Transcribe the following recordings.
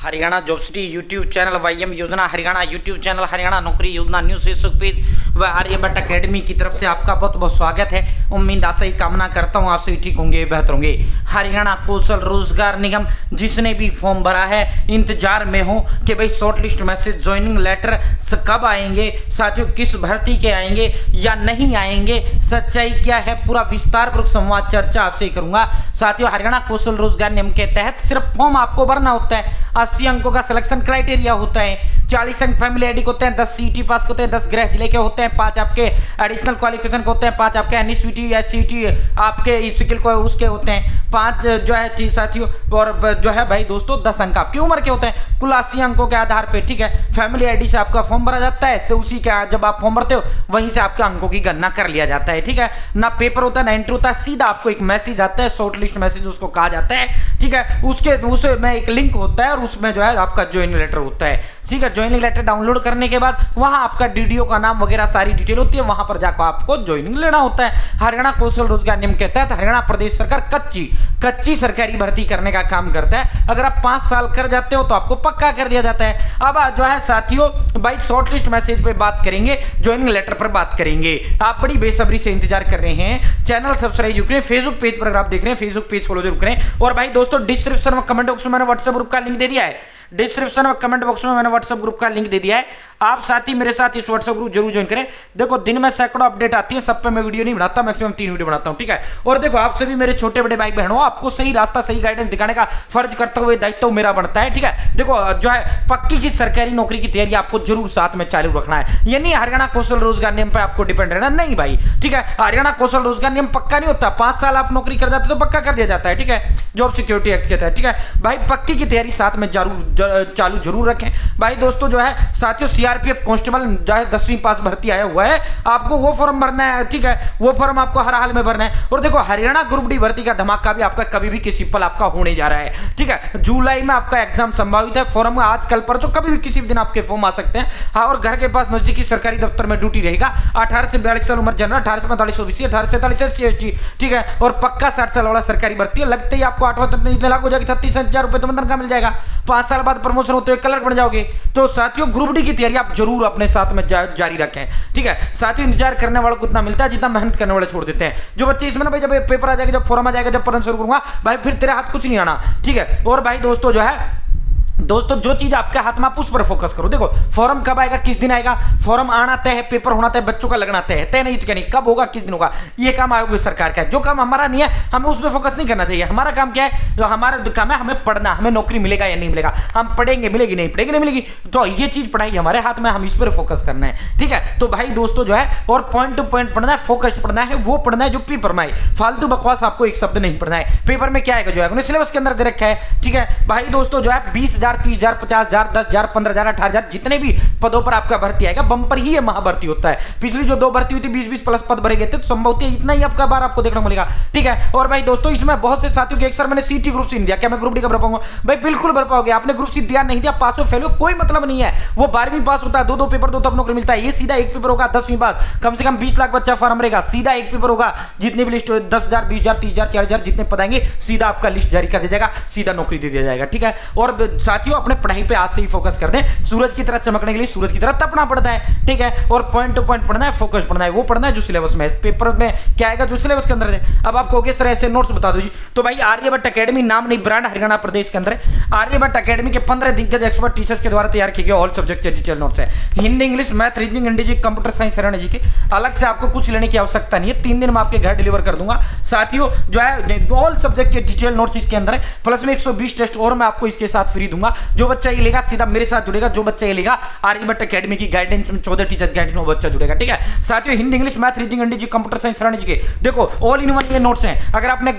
Haryana job city YouTube channel, YM योजना Haryana YouTube channel, Haryana नौकरी योजना न्यूज फेसबुक पेज व आर्यभट्ट अकेडमी की तरफ से आपका बहुत बहुत स्वागत है। उम्मीद आशा ही कामना करता हूं आप सभी ठीक होंगे, बेहतर होंगे। हरियाणा कौशल रोजगार निगम जिसने भी फॉर्म भरा है इंतजार में हो कि भाई short list message, joining letter कब आएंगे, साथियों किस भर्ती के आएंगे या नहीं आएंगे, सच्चाई क्या है, पूरा विस्तारपूर्वक संवाद चर्चा आपसे करूंगा। साथियों हरियाणा कौशल रोजगार नियम के तहत सिर्फ फॉर्म आपको भरना होता है। 80 अंकों का सिलेक्शन क्राइटेरिया होता है, 40 अंक फैमिली आईडी होते हैं, 10 सीईटी पास होते हैं, 10 गृह जिले के होते हैं, 5 आपके एडिशनल क्वालिफिकेशन होते हैं, 5 आपके एनईसीटी या सीईटी आपके स्किल को उसके होते हैं, 5 जो है साथियों और जो है भाई दोस्तों 10 अंक आपकी उम्र के होते हैं। कुल 80 अंकों के आधार पे ठीक है फैमिली आईडी से आपका फॉर्म भरा जाता है। से उसी के जब आप फॉर्म भरते हो वहीं से आपके अंकों की गणना कर लिया जाता है। ठीक है ना पेपर होता है ना एंट्री होता है, सीधा आपको एक मैसेज आता है, शॉर्ट लिस्ट मैसेज उसको कहा जाता है। ठीक है उसमें एक लिंक होता है और उसमें जो है आपका ज्वाइनिंग लेटर होता है। ठीक है ज्वाइनिंग लेटर डाउनलोड करने के बाद वहां आपका डीडीओ का नाम वगैरह सारी डिटेल होती है, वहां पर जाकर आपको ज्वाइनिंग लेना होता है। हरियाणा कौशल रोजगार नियम के तहत हरियाणा प्रदेश सरकार कच्ची सरकारी भर्ती करने का काम करता है। अगर आप 5 साल कर जाते हो तो आपको पक्का कर दिया जाता है। अब जो है साथियों भाई शॉर्ट लिस्ट मैसेज पे बात करेंगे, ज्वाइनिंग लेटर पर बात करेंगे। आप बड़ी बेसब्री से इंतजार कर रहे हैं, चैनल सब्सक्राइब करें, फेसबुक पेज पर अगर आप देख रहे हैं फेसबुक पेज फॉलो जरूर करें। और भाई दोस्तों डिस्क्रिप्शन में कमेंट बॉक्स में मैंने व्हाट्सएप ग्रुप का लिंक दे दिया है, डिस्क्रिप्शन में कमेंट बॉक्स में मैंने व्हाट्सएप ग्रुप का लिंक दे दिया है। आप साथ ही मेरे साथ इस व्हाट्सएप ग्रुप जरूर ज्वाइन करें। देखो दिन में सैकड़ों अपडेट आती है, सब पे मैं वीडियो नहीं बनाता, मैक्सिमम 3 वीडियो बनाता हूं। ठीक है और देखो आप सभी मेरे छोटे बड़े भाई बहनों, आपको सही रास्ता सही गाइडेंस दिखाने का फर्ज करते हुए दायित्व मेरा बनता है। ठीक है देखो जो है पक्की की सरकारी नौकरी की तैयारी आपको जरूर साथ में चालू रखना है। ये नहीं हरियाणा कौशल रोजगार नियम पर आपको डिपेंड रहना नहीं भाई। ठीक है हरियाणा कौशल रोजगार नियम पक्का नहीं होता, 5 साल आप नौकरी कर जाते तो पक्का कर दिया जाता है। ठीक है जॉब सिक्योरिटी एक्ट के तहत। ठीक है भाई पक्की की तैयारी साथ में चालू जरूर रखें। भाई दोस्तों जो है साथियों सीआरपीएफ कांस्टेबल जो है 10वीं पास भर्ती आया हुआ है, आपको वो फॉर्म भरना है। ठीक है वो फॉर्म आपको हर हाल में भरना है। और देखो हरियाणा ग्रुप डी भर्ती का धमाका भी आपका कभी भी किसी पल आपका होने जा रहा है। ठीक है जुलाई में आपका एग्जाम संभावित है। फॉर्म आज कल परसों कभी भी किसी भी दिन आपके फॉर्म आ सकते हैं। हाँ और घर के पास नजदीकी सरकारी दफ्तर में ड्यूटी रहेगा। 18 से 42 साल उम्र जनरल, 18 से 45 ओबीसी, 18 से 43 एससी। ठीक है और पक्का 60 साल वाला सरकारी भर्ती है। लगते ही आपको 8वां तक लागू हो जाएगी, 36,000 रुपए तो तनख्वाह मिल जाएगा। 5 साल बाद प्रमोशन होते हुए क्लर्क बन जाओगे। तो साथियों ग्रुप डी की तैयारी आप जरूर अपने साथ में जारी रखें। ठीक है साथियों इंतजार करने वालों को उतना मिलता है जितना मेहनत करने वाले छोड़ देते हैं। जो बच्चे इसमें ना भाई जब पेपर आ जाएगा, जब फॉर्म आ जाएगा, जब पढ़ना शुरू करूंगा भाई फिर तेरे हाथ कुछ नहीं आना। ठीक है और भाई दोस्तों जो है जो चीज आपके हाथ में आप उस पर फोकस करो। देखो फॉर्म कब आएगा, किस दिन आएगा, फॉर्म आना तय है, पेपर होना तय, बच्चों का लगना तय है, तय नहीं तो क्या नहीं, कब होगा किस दिन होगा, ये काम आयोग सरकार का है। जो काम हमारा नहीं है हमें उस पर फोकस नहीं करना चाहिए। हमारा काम क्या है, जो हमारा काम है हमें पढ़ना, हमें नौकरी मिलेगा या नहीं मिलेगा, हम पढ़ेंगे मिलेगी नहीं पढ़ेगी नहीं मिलेगी, तो ये चीज पढ़ाई हमारे हाथ में, हम इस पर फोकस करना है। ठीक है तो भाई दोस्तों जो है और पॉइंट टू पॉइंट पढ़ना है, फोकस पढ़ना है, वो पढ़ना है जो पेपर में आए। फालतू बकवास आपको एक शब्द नहीं पढ़ना है। पेपर में क्या आएगा जो है सिलेबस के अंदर दे रखा है। ठीक है भाई दोस्तों जो है 20,000 30,000 50,000 10,000 15,000 18,000 जितने भी पदों पर आपका भर्ती आएगा, बम्पर ही ये महाभर्ती होता है। पिछली जो 2 भर्ती हुई थी 20-20 प्लस पद भरे गए थे, तो संभवतः इतना ही आपका बार आपको देखने को मिलेगा। ठीक है और भाई दोस्तों इसमें बहुत से साथियों के एक सर मैंने सीटी ग्रुप सी दिया, क्या मैं ग्रुप डी का भर पाऊंगा? भाई बिल्कुल भर पाओगे। आपने ग्रुप सी दिया नहीं दिया, पास हो फेल हो कोई मतलब नहीं है। वो 12वीं पास होता है, 2 पेपर दो तब नौकरी मिलता है। ये सीधा एक पेपर होगा 10वीं पास, कम से कम 20 लाख बच्चा फॉर्म भरेगा, सीधा एक पेपर होगा। जितनी भी लिस्ट 10,000 20,000 30,000 40,000 जितने पद आएंगे सीधा आपका लिस्ट जारी कर दिया जाएगा, सीधा नौकरी दे दिया जाएगा। ठीक है और साथियों अपने पढ़ाई पे आज से ही फोकस कर दें। सूरज की तरह चमकने के लिए सूरज की तरह तपना पड़ता है। ठीक है और पॉइंट टू पॉइंट पढ़ना है, फोकस पढ़ना है, वो पढ़ना है जो सिलेबस में, पेपर में क्या आएगा जो सिलेबस के अंदर है। अब आप कहोगे सर ऐसे नोट्स बता दो जी, तो भाई आर्यभट्ट अकेडमी नाम नहीं ब्रांड हरियाणा प्रदेश के अंदर है। आर्यभट्ट अकेडमी के 15 दिग्गज एक्सपर्ट टीचर्स के द्वारा तैयार किए गए ऑल सब्जेक्ट के डिटेल नोट्स है। हिंदी इंग्लिश मैथ रीजनिंग इंडिजी computer science Haryana G K, अलग से आपको कुछ लेने की आवश्यकता नहीं है। 3 दिन में आपके घर डिलीवर कर दूंगा। साथियों जो है ऑल सब्जेक्ट के डिटेल नोट्स इसके अंदर है, प्लस में 120 टेस्ट और मैं आपको इसके साथ फ्री दूंगा। जो बच्चा ये लेगा सीधा मेरे साथ जुड़ेगा, जो बच्चा ये लेगा आर्यभट्ट अकेडमी की गाइडेंस में 14 टीचर्स गाइडेंस में बच्चा जुड़ेगा। ठीक है साथियों हिंदी इंग्लिश मैथ रीजनिंग इंडिजी computer science Haryana G K देखो ऑल इन वन ये नोट्स हैं। अगर आपने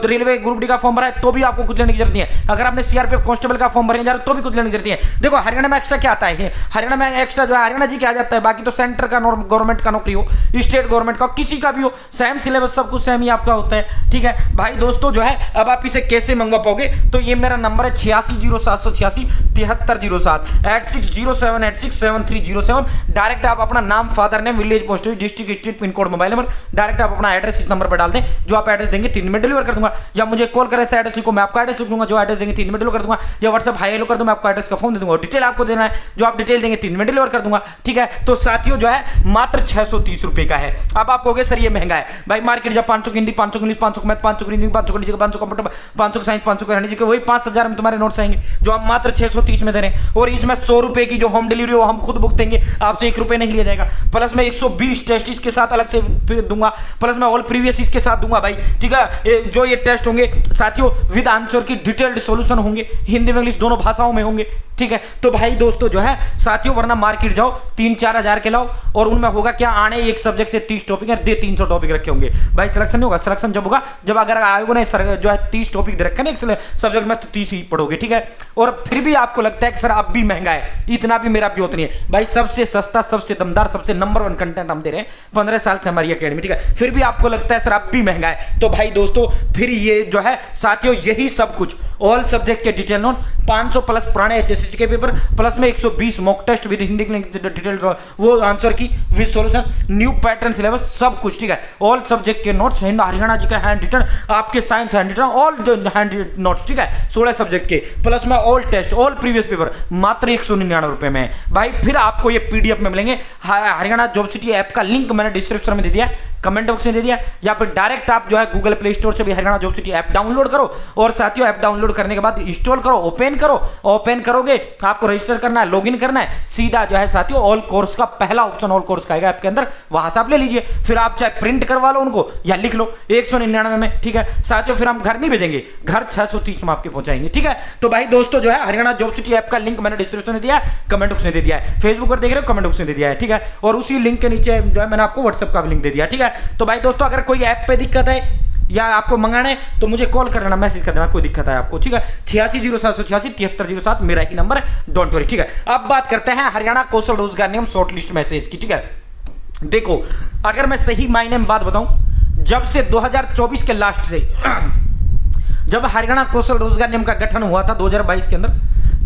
रेलवे ग्रुप डी का फॉर्म भरा है तो भी आपको कुछ लेने की जरूरत नहीं है। अगर आपने सीआरपीएफ कांस्टेबल का फॉर्म भरने जा रहे हो तो भी कुछ लेने की जरूरत नहीं है। देखो हरियाणा में एक्स्ट्रा क्या आता है, हरियाणा में एक्स्ट्रा जो है हरियाणा जी क्या आ जाता है, बाकी तो सेंटर का गवर्नमेंट का नौकरी हो, स्टेट गवर्नमेंट का किसी का भी हो, सेम सिलेबस सब कुछ सेम ही आपका होता है। ठीक है भाई दोस्तों जो है अब आप इसे कैसे मंगवा पाओगे, तो ये मेरा नंबर है 860786 7307 8607867307। डायरेक्ट आप अपना नाम, father name, village, post, district, state, pin code, mobile number, direct आप अपना एड्रेस इस नंबर पर डाल दें। जो आप एड्रेस देंगे 3 दिन में डिलीवर कर दूंगा। या मुझे कॉल करें, ऐसा एड्रेस लिखो, मैं आपका एड्रेस लिख दूंगा, जो एड्रेस देंगे 3 दिन में डिलीवर कर दूंगा। या व्हाट्सएप हाई हेलो कर दूंगा, मैं आपको एड्रेस का फॉर्म दे दूंगा। डिटेल आपको देना है, जो आप डिटेल देंगे 3 दिन में डिलीवर कर दूंगा। ठीक है, तो साथियों जो है मात्र 630 रुपए का है। अब आप कहोगे सर ये महंगा है भाई, मार्केट जब 500 की हिंदी, 500 इंग्लिश, 500 मैथ, 500 रीजनिंग, 500 जी, 500 कंप्यूटर, 500 साइंस, 500 करंट जी के, वही 5000 में तुम्हारे नोट्स आएंगे, जो हम मात्र 630 में दे रहे हैं। और इसमें 100 रुपए की जो होम डिलीवरी वो हम खुद बुक देंगे, आपसे 1 रुपए नहीं लिया जाएगा। प्लस में 120 टेस्ट इसके साथ अलग से दूंगा, प्लस में ऑल प्रीवियस इसके साथ दूंगा भाई। ठीक है, जो ये टेस्ट होंगे साथियों विद आंसर की डिटेल्ड सॉल्यूशन होंगे, हिंदी में इंग्लिश दोनों भाषाओं में होंगे। ठीक है, तो भाई दोस्तों जो है साथियों, वरना मार्केट जाओ 3-4 हजार के लाओ, और उनमें होगा क्या, आने एक सब्जेक्ट से 30 टॉपिक है, 300 टॉपिक रखे होंगे भाई। सिलेक्शन नहीं होगा, सिलेक्शन जब होगा जब अगर आयोगों ने जो है 30 टॉपिक दे रखे ना एक सब्जेक्ट में, तो 30 ही पढ़ोगे। ठीक है, और फिर भी आपको लगता है कि सर अब भी महंगा है, इतना भी मेरा प्योत नहीं है भाई। सबसे सस्ता, सबसे दमदार, सबसे नंबर 1 कंटेंट हम दे रहे हैं 15 साल से हमारी अकेडमी। ठीक है, फिर भी आपको लगता है सर अब भी महंगा है, तो भाई दोस्तों फिर ये जो है साथियों यही सब कुछ ऑल सब्जेक्ट के डिटेल नोट, 500 प्लस पुराने एचएससी के पेपर, प्लस में 120 mock test with Hindi detail वो answer key with solution, new pattern syllabus, सब कुछ। ठीक है, ऑल सब्जेक्ट के नोट्स, हरियाणा जी का हैंड रिटन, आपके science hand written, all hand notes. ठीक है, 16 सब्जेक्ट के, प्लस में all test, all previous paper, मात्र 199 रुपए में भाई। फिर आपको ये पीडीएफ में मिलेंगे। हरियाणा जॉब सिटी ऐप का लिंक मैंने डिस्क्रिप्शन में दे दिया, कमेंट बॉक्स में दे दिया, या फिर डायरेक्ट आप जो है गूगल प्ले स्टोर से भी Haryana job city app download करो। और साथियों ऐप डाउनलोड करने के बाद इंस्टॉल करो, ओपन करो, ओपन करोगे आपको रजिस्टर करना है, लॉगिन करना है, सीधा जो है साथियों ऑल कोर्स का पहला ऑप्शन ऑल कोर्स का आएगा ऐप के अंदर, वहां से आप ले लीजिए। फिर आप चाहे प्रिंट करवा लो उनको या लिख लो 199 में। ठीक है साथियों, फिर हम घर नहीं भेजेंगे, घर 630 में आपके पहुंचाएंगे। ठीक है, तो भाई दोस्तों जो है हरियाणा जॉब सिटी ऐप का लिंक मैंने डिस्क्रिप्शन में दिया है, कमेंट बॉक्स में दे दिया है, फेसबुक पर देख रहे हो कमेंट बॉक्स में दे दिया है। ठीक है, और उसी लिंक के नीचे जो है मैंने आपको व्हाट्सएप का भी लिंक दे दिया। ठीक है, तो भाई दोस्तों अगर कोई ऐप पे दिक्कत है या आपको मंगाना है तो मुझे कॉल कर लेना, मैसेज कर देना, कोई दिक्कत है आपको। ठीक है, 860786 मेरा ही नंबर है, डोंट वरी। ठीक है, अब बात करते हैं हरियाणा कौशल रोजगार निगम शॉर्ट लिस्ट मैसेज की। ठीक है, देखो अगर मैं सही मायने में बात बताऊं, जब से 2024 के लास्ट से जब हरियाणा कौशल रोजगार निगम का गठन हुआ था 2022 के अंदर,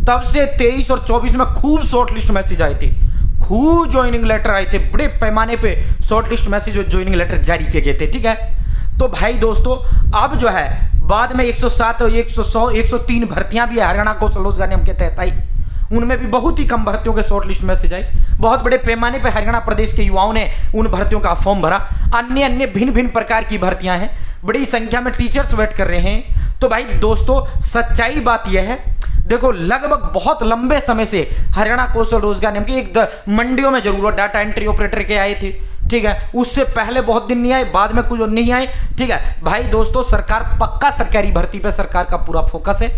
तब से 23 और 24 में खूब शॉर्ट लिस्ट मैसेज आए थे, खूब ज्वाइनिंग लेटर आए थे, बड़े पैमाने पे शॉर्ट लिस्ट मैसेज और ज्वाइनिंग लेटर जारी किए गए थे। ठीक है, तो भाई दोस्तों अब जो है बाद में 107 और 100 103 भर्तियां भी हरियाणा कौशल रोजगार निगम के तहत आई, उनमें भी बहुत ही कम भर्तियों के शॉर्ट लिस्ट मैसेज आए। बहुत बड़े पैमाने पर हरियाणा प्रदेश के युवाओं ने उन भर्तियों का फॉर्म भरा। अन्य अन्य भिन्न भिन्न प्रकार की भर्तियां हैं, बड़ी संख्या में टीचर्स वेट कर रहे हैं। तो भाई दोस्तों सच्चाई बात यह है, देखो लगभग बहुत लंबे समय से हरियाणा कौशल रोजगार निगम की एक मंडियों में जरूर डाटा एंट्री ऑपरेटर के आए थे। ठीक है, उससे पहले बहुत दिन नहीं आए, बाद में कुछ नहीं आए। ठीक है भाई दोस्तों, सरकार पक्का सरकारी भर्ती पे सरकार का पूरा फोकस है,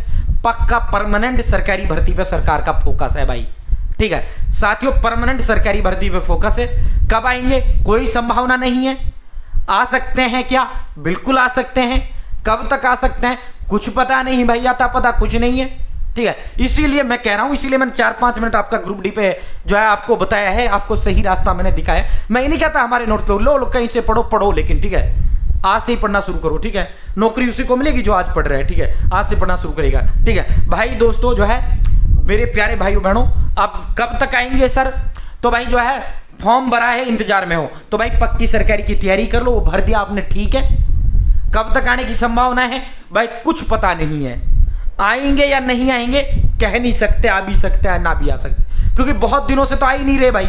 पक्का परमानेंट सरकारी भर्ती पे सरकार का फोकस है भाई। ठीक है साथियों, परमानेंट सरकारी भर्ती पे फोकस है। कब आएंगे कोई संभावना नहीं है, आ सकते हैं क्या, बिल्कुल आ सकते हैं। कब तक आ सकते हैं कुछ पता नहीं भाई, आता पता कुछ नहीं है। ठीक है, इसीलिए मैं कह रहा हूं, इसीलिए मैंने 4-5 मिनट आपका ग्रुप डी पे जो है आपको बताया है, आपको सही रास्ता मैंने दिखाया। मैं ये नहीं कहता हमारे नोट्स पे लो कहीं से पढ़ो, लेकिन ठीक है आज से ही पढ़ना शुरू करो। ठीक है, नौकरी उसी को मिलेगी जो आज पढ़ रहा है। ठीक है, आज से पढ़ना शुरू करेगा। ठीक है भाई दोस्तों जो है मेरे प्यारे भाइयों बहनों, अब कब तक आएंगे सर, तो भाई जो है फॉर्म भरा है, इंतजार में हो तो भाई पक्की सरकारी की तैयारी कर लो, वो भर दिया आपने। ठीक है, कब तक आने की संभावना है भाई कुछ पता नहीं है, आएंगे या नहीं आएंगे कह नहीं सकते, आ भी सकते हैं ना भी आ सकते, क्योंकि बहुत दिनों से तो आ ही नहीं रहे भाई।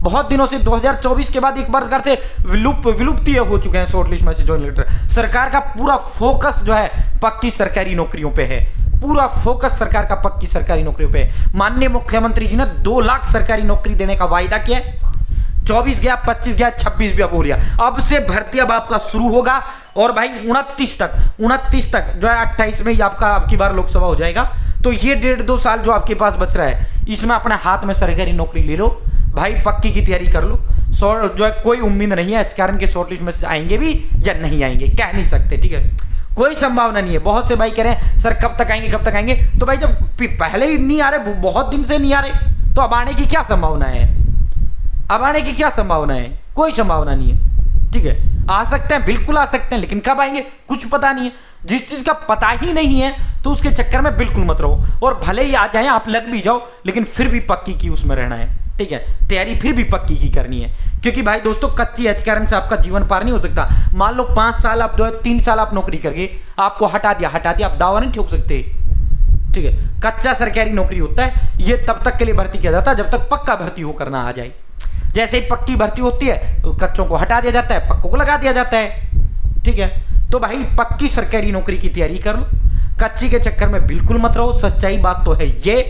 बहुत दिनों से 2024 के बाद एक बार घर से विलुप्त हो चुके हैं short list message joining letter. सरकार का पूरा फोकस जो है पक्की सरकारी नौकरियों पे है, पूरा फोकस सरकार का पक्की सरकारी नौकरियों पे है। माननीय मुख्यमंत्री जी ने 2 लाख सरकारी नौकरी देने का वायदा किया है, 24 गया, 25 गया, 26 भी अब हो रहा। अब से भर्ती अब आपका शुरू होगा और भाई 29 तक जो है 28 में ही आपकी बार लोकसभा हो जाएगा। तो ये 1.5-2 साल जो आपके पास बच रहा है, इसमें अपने हाथ में सरकारी नौकरी ले लो भाई, पक्की की तैयारी कर लो। जो है कोई उम्मीद नहीं है इस कारण के शॉर्ट लिस्ट में से आएंगे भी या नहीं आएंगे, कह नहीं सकते। ठीक है, कोई संभावना नहीं है। बहुत से भाई कह रहे हैं सर कब तक आएंगे, तो भाई जब पहले ही नहीं आ रहे, बहुत दिन से नहीं आ रहे, तो अब आने की क्या संभावना है, अब आने की क्या संभावना है, कोई संभावना नहीं है। ठीक है, आ सकते हैं, बिल्कुल आ सकते हैं, लेकिन कब आएंगे कुछ पता नहीं है। जिस चीज का पता ही नहीं है तो उसके चक्कर में बिल्कुल मत रहो। और भले ही आ जाए, आप लग भी जाओ, लेकिन फिर भी पक्की की उसमें रहना है, ठीक है। तैयारी फिर भी पक्की की करनी है, क्योंकि भाई दोस्तों कच्ची एचकेआरएम से आपका जीवन पार नहीं हो सकता। मान लो 5 साल आप 3 साल आप नौकरी करके आपको हटा दिया, आप दावा नहीं ठोक सकते, ठीक है। कच्चा सरकारी नौकरी होता है, ये तब तक के लिए भर्ती किया जाता है जब तक पक्का भर्ती हो करना आ जाए। जैसे ही पक्की भर्ती होती है तो कच्चों को हटा दिया जाता है, पक्कों को लगा दिया जाता है, ठीक है। तो भाई पक्की सरकारी नौकरी की तैयारी कर लो, कच्ची के चक्कर में बिल्कुल मत रहो। सच्चाई बात तो है ये,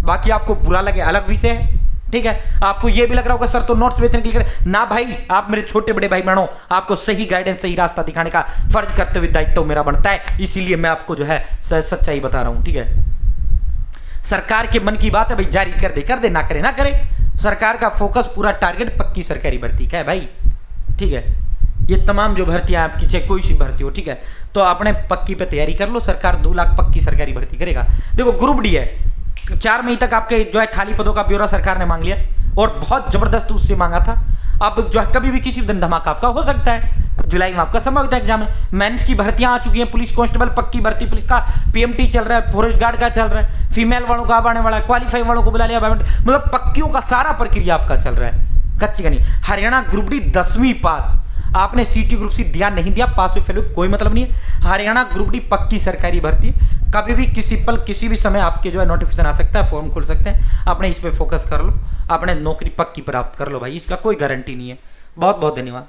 बाकी आपको बुरा लगे अलग विषय है, ठीक है। आपको ये भी लग रहा होगा सर तो नोट्स बेचने के लिए ना भाई, आप मेरे छोटे बड़े भाई बहनों, आपको सही गाइडेंस सही रास्ता दिखाने का फर्ज करते हुए दायित्व मेरा बनता है, इसीलिए मैं आपको जो है सच्चाई बता रहा हूं, ठीक है। सरकार के मन की बात है भाई, जारी कर दे ना करे। सरकार का फोकस पूरा टारगेट पक्की सरकारी भर्ती का है भाई, ठीक है। ये तमाम जो भर्तियां आपकी, चाहे कोई सी भर्ती हो, ठीक है, तो आपने पक्की पे तैयारी कर लो। सरकार 2 लाख पक्की सरकारी भर्ती करेगा। देखो ग्रुप डी है, 4 मई तक आपके जो है खाली पदों का ब्यौरा सरकार ने मांग लिया, और बहुत जबरदस्त उससे मांगा था। अब जो है कभी भी किसी दिन धमाका आपका हो सकता है। जुलाई में आपका संभावित एग्जाम है। मेंस की भर्तियां आ चुकी हैं, पुलिस कांस्टेबल पक्की भर्ती, पुलिस का पीएमटी चल रहा है, फॉरेस्ट गार्ड का चल रहा है, फीमेल वालों का अब आने वाला है, क्वालिफाई वालों को बुला लिया, मतलब पक्कियों का सारा प्रक्रिया आपका चल रहा है, कच्ची का नहीं। हरियाणा ग्रुप डी 10वीं पास, आपने सीटी ग्रुप सी ध्यान नहीं दिया, पास हुए फेल हुए कोई मतलब नहीं है। हरियाणा ग्रुप डी पक्की सरकारी भर्ती, कभी भी किसी पल किसी भी समय आपके जो है नोटिफिकेशन आ सकता है, फॉर्म खुल सकते हैं। आपने इस पे फोकस कर लो, आपने नौकरी पक्की प्राप्त कर लो भाई, इसका कोई गारंटी नहीं है। बहुत बहुत धन्यवाद।